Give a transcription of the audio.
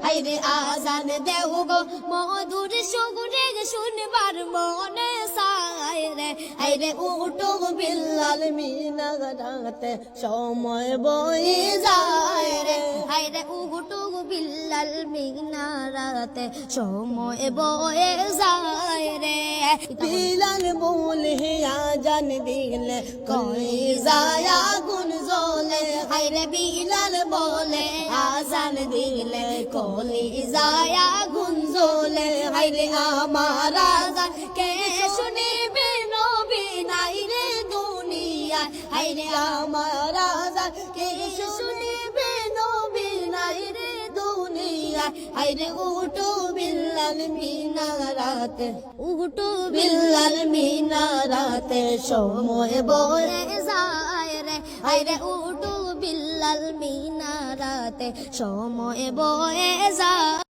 হাইরে আজান দেও গো মধুর সুরে শুনবার মনে চায় রে হাইরে উঠো বিল্লাল মিনারাতে সময় বয়ে যায় রে হাইরে উঠো বিল্লাল মিনারাতে সময় বয়ে যায় রে বিলাল বলে আজান দিলে কই যায় আগুন জ্বলে হাইরে বিলাল বলে আজান দিলে কলি যায় আগুন জ্বলে হাইরে আমার আজান কে শুনিবে নবী নাই রে দুনিয়া হাইরে আমার আজান কে শুনিবে নবী নাই রে দুনিয়া হাইরে উঠো বিল্লাল মিনারাতে উঠো বিল্লাল মিনারাতে সময় বয়ে যায় রে হাইরে উঠো বিল্লাল মিনারাতে সময় বয়ে যায়